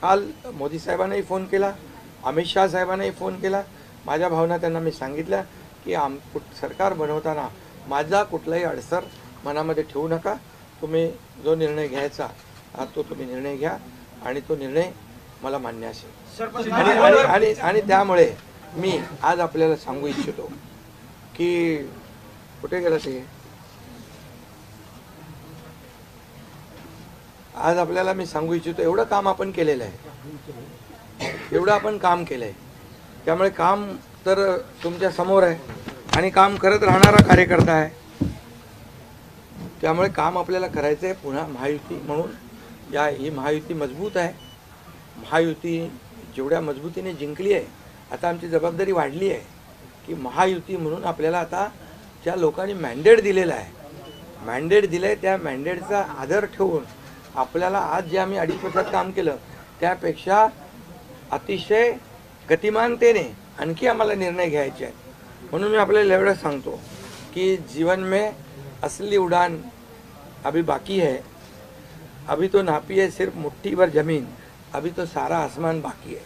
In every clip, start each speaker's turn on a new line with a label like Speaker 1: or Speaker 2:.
Speaker 1: काल मोदी साहेबांनाही फोन केला, अमित शाह साहेबांनाही फोन केला. माझ्या भावना त्यांना मी सांगितल्या की सरकार बनवताना माझा कुठलाही अडसर मनामध्ये ठेवू नका. तुम्ही जो निर्णय घ्यायचा तो तुम्ही निर्णय घ्या आणि तो निर्णय मला मान्य असेल. आणि त्यामुळे मी आज आपल्याला सांगू इच्छितो की कुठे गेलं ते, आज आपल्याला मी सांगू इच्छितो एवढं काम आपण केलेलं आहे, एवढं आपण काम केलं आहे. त्यामुळे काम तर तुमच्या समोर आहे आणि काम करत राहणारा कार्यकर्ता आहे. त्यामुळे काम आपल्याला करायचं आहे. पुन्हा महायुती म्हणून ही महायुती मजबूत आहे. महायुती जेवढ्या मजबूतीने जिंकली आहे, आता आमची जबाबदारी वाढली आहे की महायुती म्हणून आपल्याला आता ज्या लोकांनी मॅन्डेट दिलेला आहे, मॅन्डेट दिलं आहे, त्या मॅन्डेटचा आदर ठेवून आपल्याला आज जे आम्ही 2.5 वर्षात काम केलं त्यापेक्षा अतिशय गतिमानतेने आणखी आम्हाला निर्णय घ्यायचे आहेत. म्हणून मी आपल्याला एवढं सांगतो कि जीवन में असली उड़ान अभी बाकी है. अभी तो नापी है सिर्फ मुट्ठी भर जमीन, अभी तो सारा आसमान बाकी है.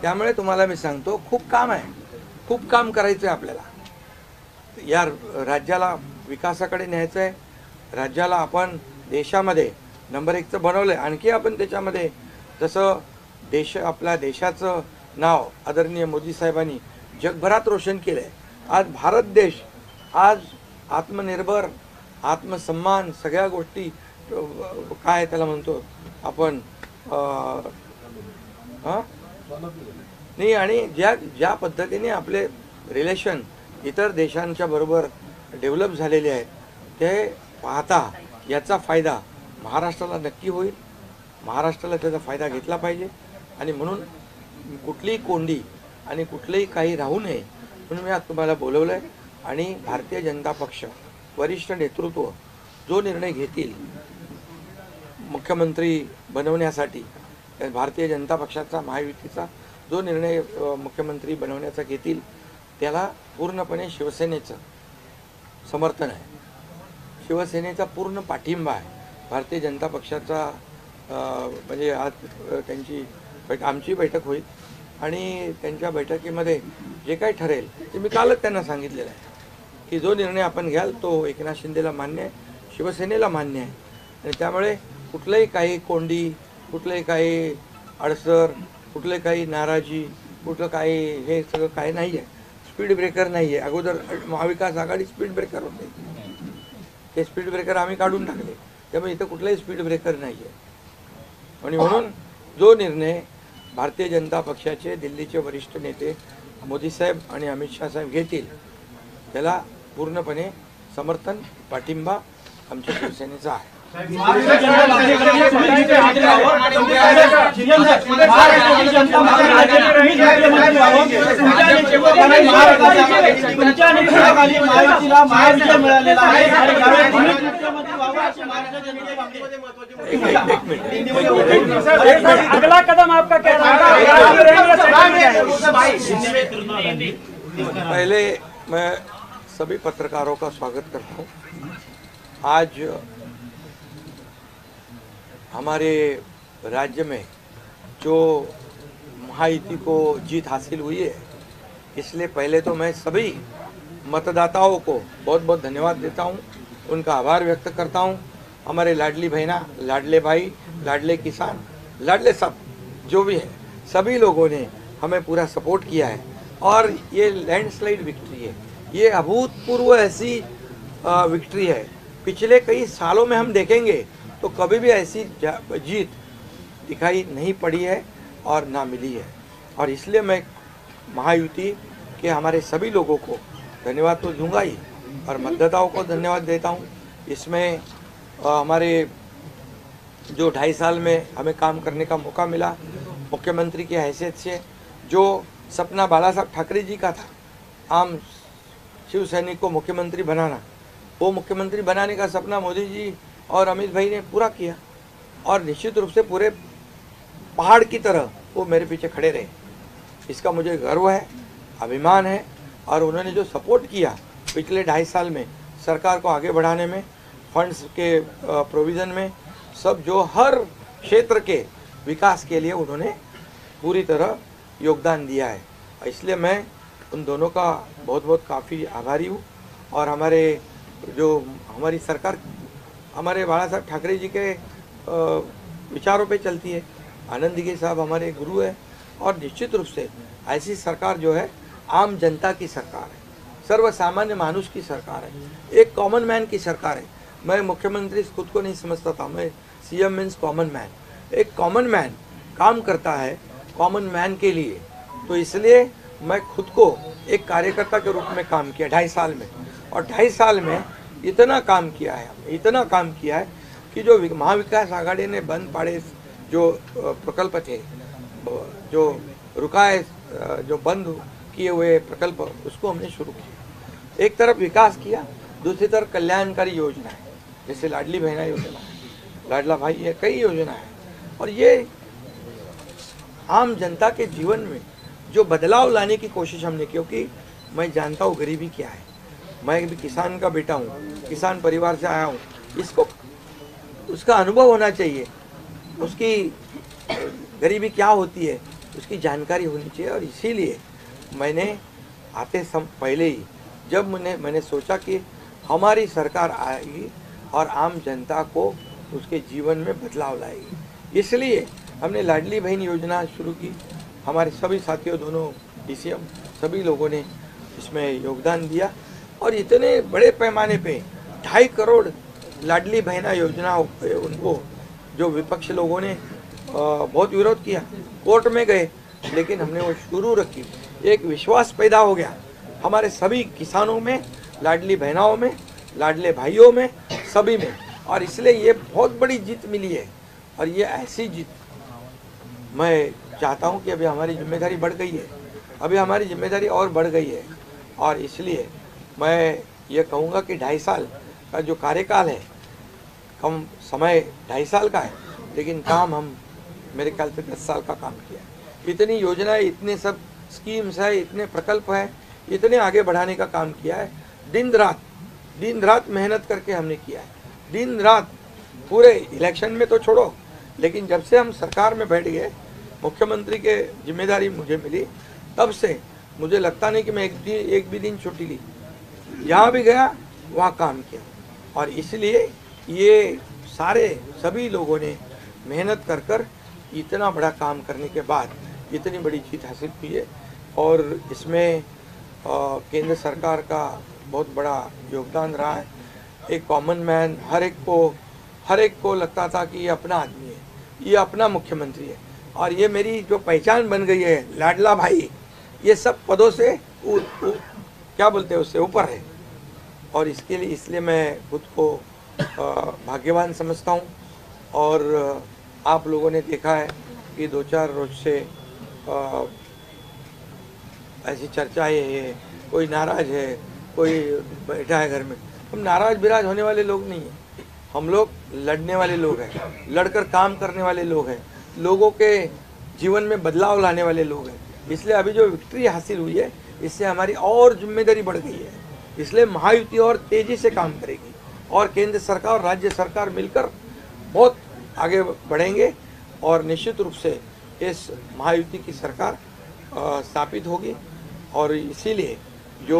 Speaker 1: त्यामुळे तुम्हाला मी सांगतो खूप काम आहे, खूप काम करायचं आहे आपल्याला. या राज्याला विकासाकडे न्यायचं आहे. राज्याला आपण देशामध्ये नंबर 1चं बनवलं आहे. आणखी आपण त्याच्यामध्ये जसं आपल्या देशाचं नाव आदरणीय मोदी साहेबांनी जगभरात रोशन केलं आहे. आज भारत देश आज आत्मनिर्भर, आत्मसन्मान सगळ्या गोष्टी काय त्याला म्हणतो आपण नाही. आणि ज्या पद्धतीने आपले रिलेशन इतर देशांच्या बरोबर डेव्हलप झालेले आहेत ते पाहता याचा फायदा महाराष्ट्राला नक्की होईल. महाराष्ट्राला त्याचा फायदा घेतला पाहिजे आणि म्हणून कुठलीही कोंडी आणि कुठलेही काही राहू नये म्हणून मी आज तुम्हाला बोलवलं आहे. आणि भारतीय जनता पक्ष वरिष्ठ नेतृत्व जो निर्णय घेतील मुख्यमंत्री बनवण्यासाठी, भारतीय जनता पक्षाचा महायुतीचा जो निर्णय मुख्यमंत्री बनवण्याचा घेतील त्याला पूर्णपणे शिवसेनेचं समर्थन आहे, शिवसेनेचा पूर्ण पाठिंबा आहे. भारतीय जनता पक्षाचा म्हणजे आज आमची बैठक होईल आणि त्यांच्या बैठकीमध्ये जे काही ठरेल ते मी कालच त्यांना सांगितलेलं आहे की जो निर्णय आपण घ्याल तो एकनाथ शिंदेला मान्य आहे, शिवसेनेला मान्य आहे. आणि त्यामुळे कुठलंही काही कोंडी, कुठलंही काही अडसर, कुठले काही नाराजी, कुठलं काही हे सगळं काही नाही आहे. स्पीड ब्रेकर नाही आहे. अगोदर महाविकास आघाडी स्पीड ब्रेकर होते, ते स्पीड ब्रेकर आम्ही काढून टाकले. त्यामुळे इथं कुठलाही स्पीड ब्रेकर नाही आहे. आणि म्हणून जो निर्णय भारतीय जनता पक्षाचे दिल्लीचे वरिष्ठ नेते मोदी साहेब आणि अमित शाह साहेब घेतील त्याला पूर्णपणे समर्थन, पाठिंबा आमच्या शिवसेनेचा आहे.
Speaker 2: अगला कदम आपका क्या
Speaker 1: पहले मैं सभी पत्रकारों का स्वागत करता हूँ. आज हमारे राज्य में जो महायुति को जीत हासिल हुई है, इसलिए पहले तो मैं सभी मतदाताओं को बहुत बहुत धन्यवाद देता हूँ, उनका आभार व्यक्त करता हूँ. हमारे लाडली बहना, लाडले भाई, लाडले किसान, लाडले सब जो भी है, सभी लोगों ने हमें पूरा सपोर्ट किया है और ये लैंडस्लाइड विक्ट्री है. ये अभूतपूर्व ऐसी विक्ट्री है. पिछले कई सालों में हम देखेंगे तो कभी भी ऐसी जीत दिखाई नहीं पड़ी है और ना मिली है. और इसलिए मैं महायुति के हमारे सभी लोगों को धन्यवाद तो दूंगा ही और मतदाताओं को धन्यवाद देता हूँ. इसमें हमारे जो 2.5 साल में हमें काम करने का मौका मिला मुख्यमंत्री की हैसियत से, जो सपना बाला साहब ठाकरे जी का था आम शिव सैनिक को मुख्यमंत्री बनाना, वो मुख्यमंत्री बनाने का सपना मोदी जी और अमित भाई ने पूरा किया और निश्चित रूप से पूरे पहाड़ की तरह वो मेरे पीछे खड़े रहे. इसका मुझे गर्व है, अभिमान है. और उन्होंने जो सपोर्ट किया पिछले 2.5 साल में सरकार को आगे बढ़ाने में, फंड्स के प्रोविज़न में, सब जो हर क्षेत्र के विकास के लिए उन्होंने पूरी तरह योगदान दिया है। इसलिए मैं उन दोनों का बहुत बहुत काफ़ी आभारी हूँ। और हमारी सरकार हमारे बाला साहब ठाकरे जी के विचारों पे चलती है। आनंद दिघे साहब हमारे गुरु है और निश्चित रूप से ऐसी सरकार जो है आम जनता की सरकार है, सर्वसामान्य मानुष की सरकार है, एक कॉमन मैन की सरकार है। मैं मुख्यमंत्री खुद को नहीं समझता था, मैं सीएम मीन्स कॉमन मैन। एक कॉमन मैन काम करता है कॉमन मैन के लिए, तो इसलिए मैं खुद को एक कार्यकर्ता के रूप में काम किया 2.5 साल में। और 2.5 साल में इतना काम किया है, इतना काम किया है कि जो महाविकास आघाड़ी ने बंद पड़े जो प्रकल्प थे, जो रुकाए, जो बंद किए हुए प्रकल्प, उसको हमने शुरू किया। एक तरफ विकास किया, दूसरी तरफ कल्याणकारी योजना है, जैसे लाडली बहना योजना है, लाडला भाई है, कई योजना है। और ये आम जनता के जीवन में जो बदलाव लाने की कोशिश हमने की, क्योंकि मैं जानता हूँ गरीबी क्या है। मैं भी किसान का बेटा हूँ, किसान परिवार से आया हूँ। इसको उसका अनुभव होना चाहिए, उसकी गरीबी क्या होती है उसकी जानकारी होनी चाहिए। और इसीलिए मैंने आते पहले ही जब मैंने सोचा कि हमारी सरकार आएगी और आम जनता को उसके जीवन में बदलाव लाएगी, इसलिए हमने लाडली बहन योजना शुरू की। हमारे सभी साथियों, दोनों डीसीएम, सभी लोगों ने इसमें योगदान दिया। और इतने बड़े पैमाने पे 2.5 करोड़ लाडली बहना योजना उनको जो विपक्ष लोगों ने बहुत विरोध किया, कोर्ट में गए, लेकिन हमने वो शुरू रखी। एक विश्वास पैदा हो गया हमारे सभी किसानों में, लाडली बहनाओं में, लाडले भाइयों में, सभी में। और इसलिए ये बहुत बड़ी जीत मिली है। और ये ऐसी जीत मैं चाहता हूँ कि अभी हमारी जिम्मेदारी बढ़ गई है, अभी हमारी जिम्मेदारी और बढ़ गई है। और इसलिए मैं ये कहूँगा कि 2.5 साल का जो कार्यकाल है, कम समय 2.5 साल का है, लेकिन काम हम मेरे ख्याल से 10 साल का काम किया है। इतनी योजनाएं, इतने सब स्कीम्स है, इतने प्रकल्प है, इतने आगे बढ़ाने का काम किया है। दिन रात मेहनत करके हमने किया है, दिन रात। पूरे इलेक्शन में तो छोड़ो, लेकिन जब से हम सरकार में बैठ गए, मुख्यमंत्री के जिम्मेदारी मुझे मिली, तब से मुझे लगता नहीं कि मैं एक भी दिन छुट्टी ली। जहाँ भी गया वहाँ काम किया। और इसलिए ये सभी लोगों ने मेहनत कर इतना बड़ा काम करने के बाद इतनी बड़ी जीत हासिल की है। और इसमें केंद्र सरकार का बहुत बड़ा योगदान रहा है। एक कॉमन मैन, हर एक को लगता था कि ये अपना आदमी है, ये अपना मुख्यमंत्री है। और ये मेरी जो पहचान बन गई है, लाडला भाई, ये सब पदों से क्या बोलते हैं, उससे ऊपर है। और इसलिए मैं खुद को भाग्यवान समझता हूँ। और आप लोगों ने देखा है कि 2-4 रोज से ऐसी चर्चाएं है, कोई नाराज है, कोई बैठा है घर में। हम नाराज बिराज होने वाले लोग नहीं हैं, हम लोग लड़ने वाले लोग हैं, लड़कर काम करने वाले लोग हैं, लोगों के जीवन में बदलाव लाने वाले लोग हैं। इसलिए अभी जो विक्ट्री हासिल हुई है, इससे हमारी और जिम्मेदारी बढ़ गई है। इसलिए महायुति और तेजी से काम करेगी और केंद्र सरकार और राज्य सरकार मिलकर बहुत आगे बढ़ेंगे और निश्चित रूप से इस महायुति की सरकार स्थापित होगी। और इसीलिए जो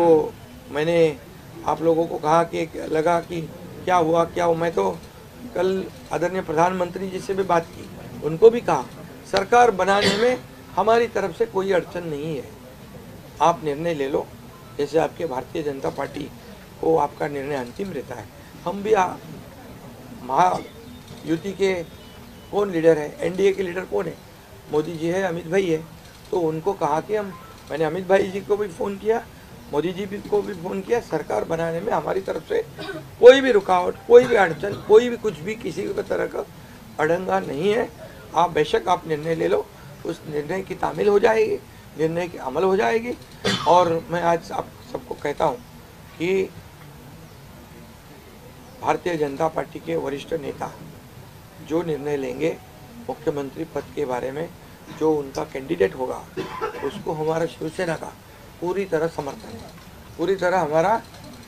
Speaker 1: मैंने आप लोगों को कहा कि लगा कि क्या हुआ, मैं तो कल आदरणीय प्रधानमंत्री जी से भी बात की, उनको भी कहा सरकार बनाने में हमारी तरफ से कोई अड़चन नहीं है, आप निर्णय ले लो। जैसे आपके भारतीय जनता पार्टी को आपका निर्णय अंतिम रहता है, हम भी महायुति के कौन लीडर है, एनडीए के लीडर कौन है, मोदी जी है, अमित भाई है। तो उनको कहा कि मैंने अमित भाई जी को भी फ़ोन किया, मोदी जी को भी फ़ोन किया, सरकार बनाने में हमारी तरफ से कोई भी रुकावट, कोई भी अड़चन, कोई भी कुछ भी किसी भी तरह का अड़ंगा नहीं है। आप बेशक आप निर्णय ले लो, उस निर्णय की तामील हो जाएगी, निर्णय की अमल हो जाएगी। और मैं आज आप सबको कहता हूँ कि भारतीय जनता पार्टी के वरिष्ठ नेता जो निर्णय लेंगे मुख्यमंत्री पद के बारे में, जो उनका कैंडिडेट होगा, उसको हमारा शिवसेना का पूरी तरह समर्थन है, पूरी तरह हमारा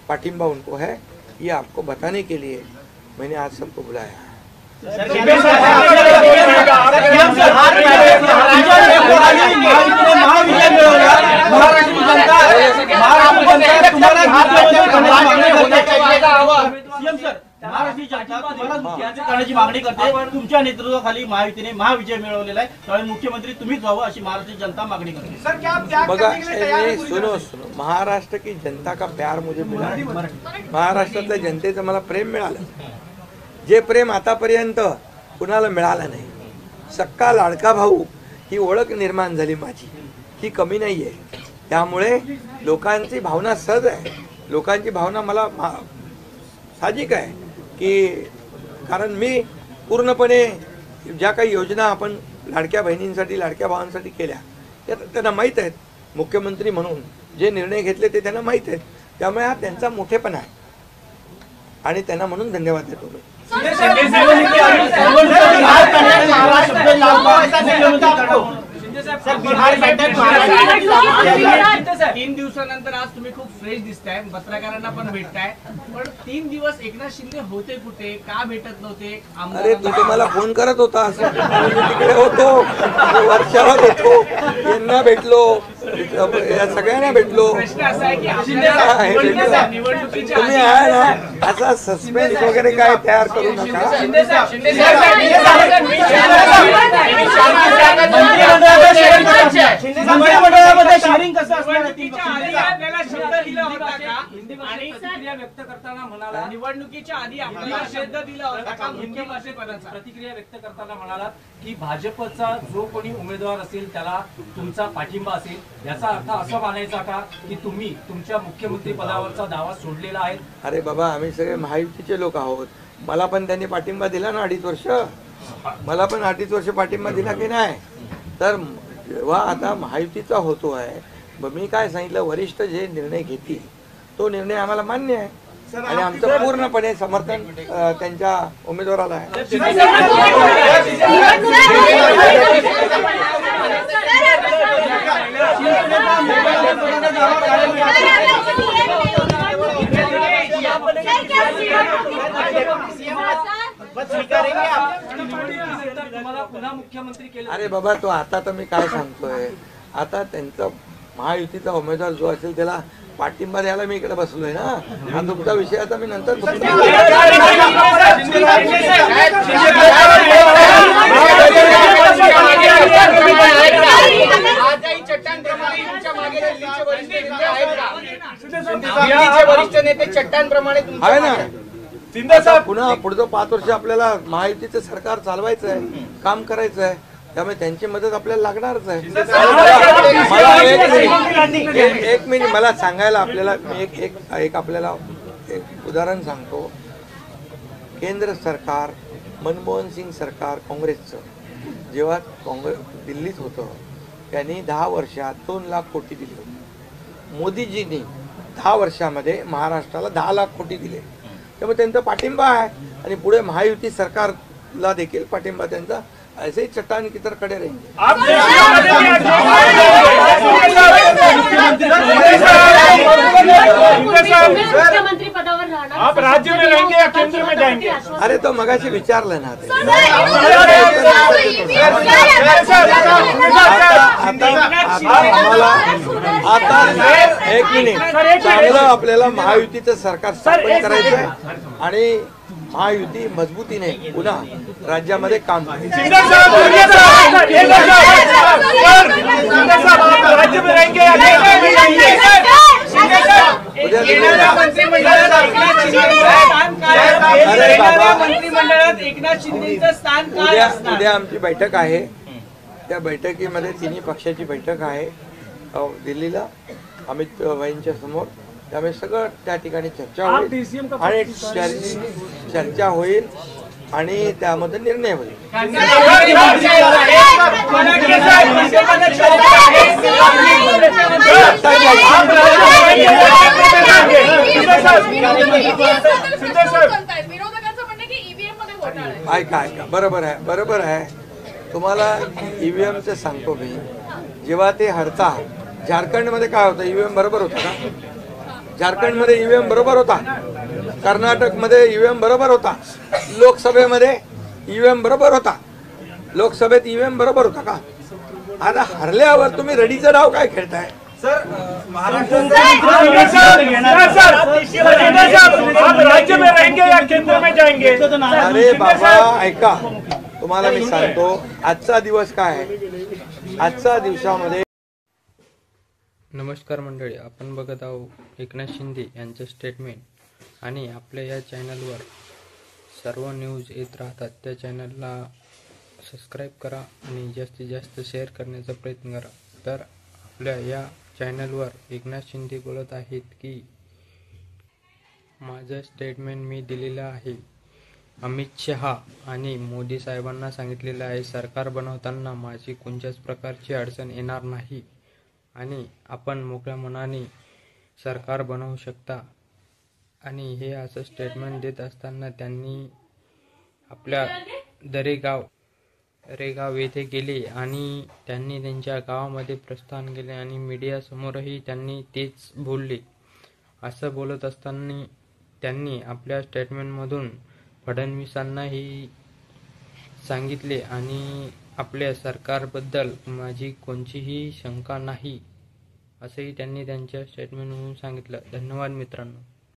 Speaker 1: पाटिंबा उनको है। ये आपको बताने के लिए मैंने आज सबको बुलाया है।
Speaker 3: करण्याची मागणी करते. तुमच्या नेतृत्वाखाली महायुतीने महाविजय मिळवलेला आहे, त्यामुळे मुख्यमंत्री तुम्हीच व्हावं अशी महाराष्ट्राची जनता मागणी करते.
Speaker 1: बघा सुनो महाराष्ट्र की जनता का प्यार मुझे मिला, महाराष्ट्रातल्या जनतेचं मला प्रेम मिळालं, जे प्रेम आतापर्यंत कुणाला मिळालं नाही. सक्का लाडका भाऊ ही ओळख निर्माण झाली माझी, ही कमी नाही आहे. त्यामुळे लोकांची भावना सहज आहे, लोकांची भावना मला साहजिक आहे की कारण मी पूर्णपणे ज्या काही योजना आपण लाडक्या बहिणींसाठी लाडक्या भावांसाठी केल्या त्या त्यांना माहीत आहेत. मुख्यमंत्री म्हणून जे निर्णय घेतले ते त्यांना माहीत आहेत. त्यामुळे हा त्यांचा मोठेपणा आहे आणि त्यांना म्हणून धन्यवाद देतो मी.
Speaker 4: तीन दिवसानंतर आज तुम्ही खूप फ्रेश दिसताय, पत्रकारांना पण भेटताय, पण 3 दिवस एकनाथ शिंदे होते कुठे, का भेटत नव्हते?
Speaker 1: अरे तू मला फोन करत होता, तिकडे होतो, वर्षावर होतो, यांना भेटलो, या सगळ्यांना भेटलो.
Speaker 4: प्रश्न असा आहे की निवडणुकीच्या
Speaker 1: तुम्ही आहे ना असा सस्पेन्स वगैरे काय तयार करू नका.
Speaker 3: मंत्रिमंडळामध्ये शेअरिंग कसं असणार?
Speaker 4: आपल्याला शब्द दिला होता का आणि प्रतिक्रिया व्यक्त करताना म्हणाला, निवडणुकीच्या आधी आपल्याला शब्द दिला होता का मुख्यमंत्रीपदाचा?
Speaker 5: प्रतिक्रिया व्यक्त करताना म्हणालात की भाजपचा जो कोणी उमेदवार असेल त्याला तुमचा पाठिंबा असेल, याचा अर्थ असं मानायचा का की तुम्ही तुमच्या मुख्यमंत्री पदावरचा दावा सोडलेला आहे?
Speaker 1: अरे बाबा आम्ही सगळे महायुतीचे लोक आहोत. मला पण त्यांनी पाठिंबा दिला ना 2.5 वर्ष, मला पण 2.5 वर्ष पाठिंबा दिला की नाही. तर जेव्हा आता महायुतीचा होतो आहे, मी काय सांगितलं, वरिष्ठ जे निर्णय घेतील तो निर्णय आम्हाला मान्य आहे आणि आमचं पूर्णपणे समर्थन त्यांच्या उमेदवाराला आहे. अरे बाबा तो आता तर मी काय सांगतोय, आता त्यांचा महायुतीचा उमेदवार जो असेल त्याला पाठिंबा द्यायला मी इकडे बसलोय ना. हा तुमचा विषय आता मी नंतर आहे ना. पुन्हा पुढचं 5 वर्ष आपल्याला महायुतीचं सरकार चालवायचं आहे, काम करायचं आहे, त्यामुळे त्यांची मदत आपल्याला लागणारच आहे. मला एक मिनिट मला सांगायला आपल्याला मी एक आपल्याला एक उदाहरण सांगतो. केंद्र सरकार, मनमोहन सिंग सरकार काँग्रेसचं जेव्हा दिल्लीत होतं त्यांनी 10 वर्षात 2 लाख कोटी दिले होते. मोदीजींनी 10 वर्षामध्ये महाराष्ट्राला 10 लाख कोटी दिले. त्यामुळे त्यांचा पाठिंबा आहे आणि पुढे महायुती सरकारला देखील पाठिंबा त्यांचा ऐसे ही चट्टान की तरह खड़े रहेंगे.
Speaker 6: मुख्यमंत्री पदावर राहणार, आप राज्य में रहेंगे या केंद्र में जाएंगे?
Speaker 1: अरे तो मगाशी विचारलं ना ते. आता एक मिनिट, चांगलं आपल्याला महायुतीचं सरकार स्थापन करायचं आहे आणि महायुती मजबूतीने पुन्हा राज्यामध्ये काम करेल.
Speaker 4: मंत्रिमंडळात एकनाथ शिंदेचं स्थान काय असणार?
Speaker 1: उद्या आमची बैठक आहे, त्या बैठकीमध्ये तिन्ही पक्षाची बैठक आहे दिल्लीला अमित भाईंच्या समोर. त्यामुळे सगळं त्या ठिकाणी चर्चा होईल आणि चर्चा होईल आणि त्यामध्ये निर्णय होईल. ऐका बरोबर आहे. तुम्हाला ईव्हीएमचं सांगतो मी. जेव्हा ते हरता झारखंडमध्ये काय होतं, ईव्हीएम बरोबर होता का? झारखंडमध्ये ईव्हीएम बरोबर होता, कर्नाटकमध्ये ईव्हीएम बरोबर होता, लोकसभेमध्ये ईव्हीएम बरोबर होता, लोकसभेत ईव्हीएम बरोबर होता का? आता हरल्यावर तुम्ही रडीचं डाव काय खेळताय?
Speaker 6: आप राज्य में रहेंगे या केंद्र में जाएंगे?
Speaker 1: अरे बाबा ऐका, तुम्हाला मी सांगतो आजचा दिवस काय आहे. आजचा दिवसामध्ये
Speaker 7: नमस्कार मंडळी, आपण बघत आहोत एकनाथ शिंदे यांचं स्टेटमेंट आणि आपल्या या चॅनलवर सर्व न्यूज येत राहतात. त्या चॅनलला सबस्क्राईब करा आणि जास्तीत जास्त शेअर करण्याचा प्रयत्न करा. तर आपल्या या चॅनलवर एकनाथ शिंदे बोलत आहेत की माझं स्टेटमेंट मी दिलेलं आहे. अमित शहा आणि मोदी साहेबांना सांगितलेलं आहे सरकार बनवताना माझी कोणत्याच प्रकारची अडचण येणार नाही आणि आपण मोकळ्या मनाने सरकार बनवू शकता. आणि हे असं स्टेटमेंट देत असताना त्यांनी आपल्या रेगाव येथे गेले आणि त्यांनी त्यांच्या गावामध्ये प्रस्थान केले आणि मीडियासमोरही त्यांनी तेच बोलले. असं बोलत असताना त्यांनी आपल्या स्टेटमेंटमधून फडणवीसांनाही सांगितले आणि आपल्या सरकारबद्दल माझी कोणतीही शंका नाही असंही त्यांनी त्यांच्या स्टेटमेंटमधून सांगितलं. धन्यवाद मित्रांनो.